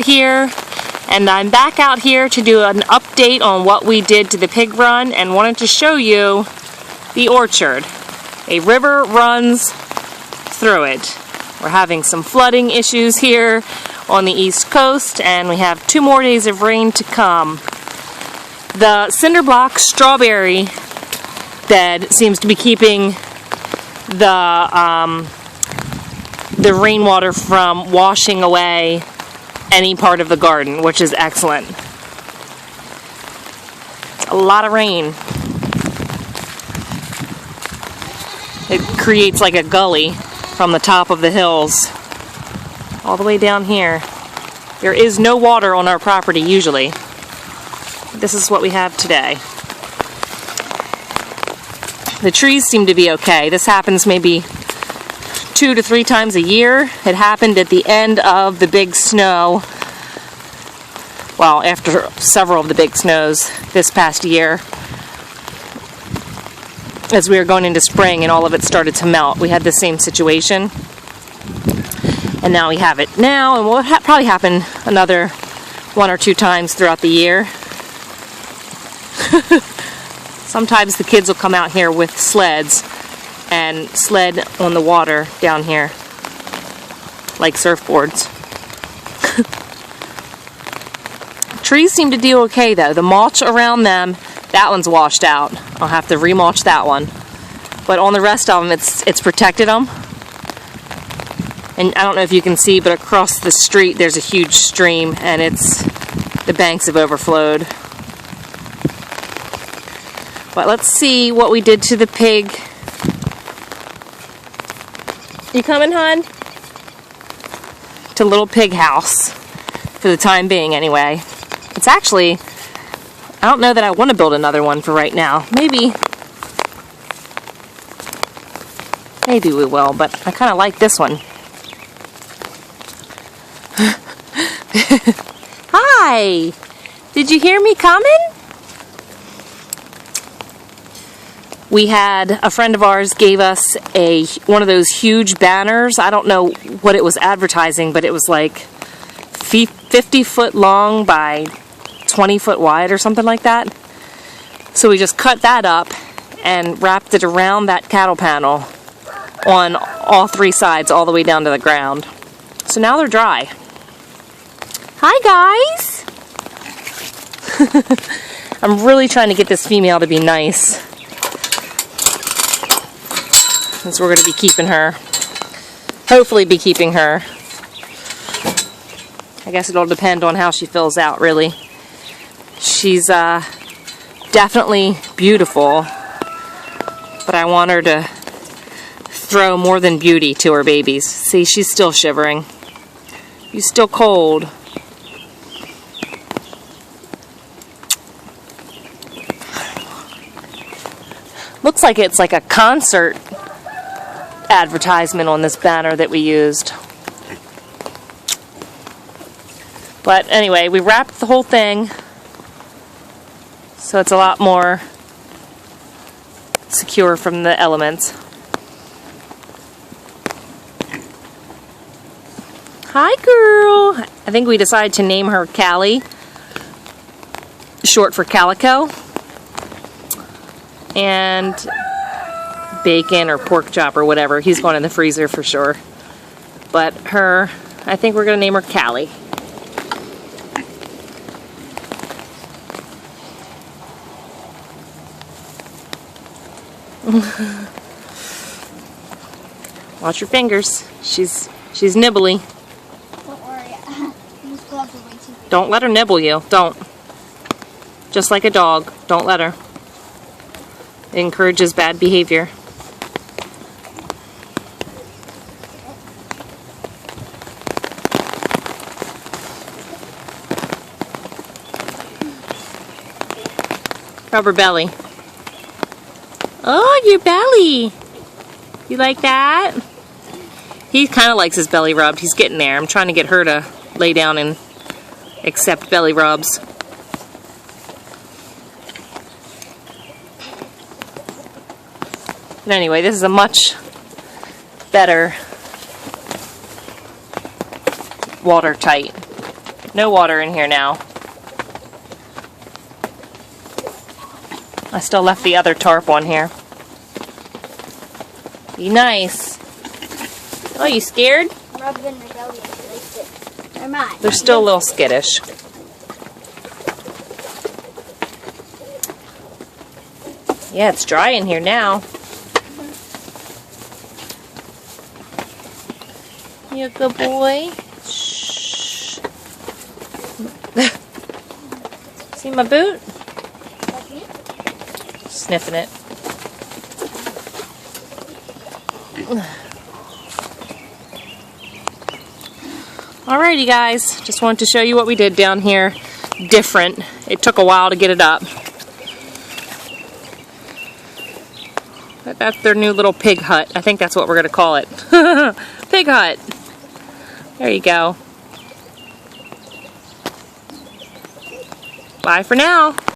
Here, and I'm back out here to do an update on what we did to the pig run and wanted to show you the orchard. A river runs through it. We're having some flooding issues here on the East Coast, and we have 2 more days of rain to come. The cinder block strawberry bed seems to be keeping the rainwater from washing away any part of the garden, which is excellent. A lot of rain. It creates like a gully from the top of the hills all the way down here. There is no water on our property usually. This is what we have today. The trees seem to be okay. This happens maybe 2 to 3 times a year. It happened at the end of the big snow. Well, after several of the big snows this past year. As we were going into spring and all of it started to melt. We had the same situation. And now we have it now, and will probably happen another 1 or 2 times throughout the year. Sometimes the kids will come out here with sleds and sled on the water down here, like surfboards. Trees seem to do okay though. The mulch around them, that one's washed out. I'll have to remulch that one. But on the rest of them, it's protected them. And I don't know if you can see, but across the street there's a huge stream, and the banks have overflowed. But let's see what we did to the pig. You coming, hon? To Little Pig House. For the time being, anyway. It's actually, I don't know that I want to build another one for right now. Maybe we will, but I kind of like this one. Hi! Did you hear me coming? We had a friend of ours gave us one of those huge banners. I don't know what it was advertising, but it was like 50 foot long by 20 foot wide or something like that. So we just cut that up and wrapped it around that cattle panel on all 3 sides all the way down to the ground. So now they're dry. Hi guys! I'm really trying to get this female to be nice, since we're going to be keeping her. Hopefully be keeping her. I guess it'll depend on how she fills out, really. She's definitely beautiful, but I want her to throw more than beauty to her babies. See, she's still shivering. She's still cold. Looks like it's like a concert advertisement on this banner that we used. But anyway, we wrapped the whole thing so it's a lot more secure from the elements. Hi girl! I think we decided to name her Callie, short for Calico. And bacon or pork chop or whatever. He's going in the freezer for sure. But her, I think we're going to name her Callie. Watch your fingers. She's nibbly. Don't worry. These gloves are way too big. Don't let her nibble you. Don't. Just like a dog. Don't let her. It encourages bad behavior. Rubber belly. Oh, your belly. You like that? He kind of likes his belly rubbed. He's getting there. I'm trying to get her to lay down and accept belly rubs. But anyway, this is a much better watertight No water in here now. I still left the other tarp on here. Be nice. Oh, you scared? Rub in the belly and place it. They're mine. They're still a little skittish. Yeah, it's dry in here now. You a good boy? Shh. See my boot? Sniffing it. Alrighty guys, just wanted to show you what we did down here. Different. It took a while to get it up. But that's their new little pig hut. I think that's what we're going to call it. Pig hut. There you go. Bye for now.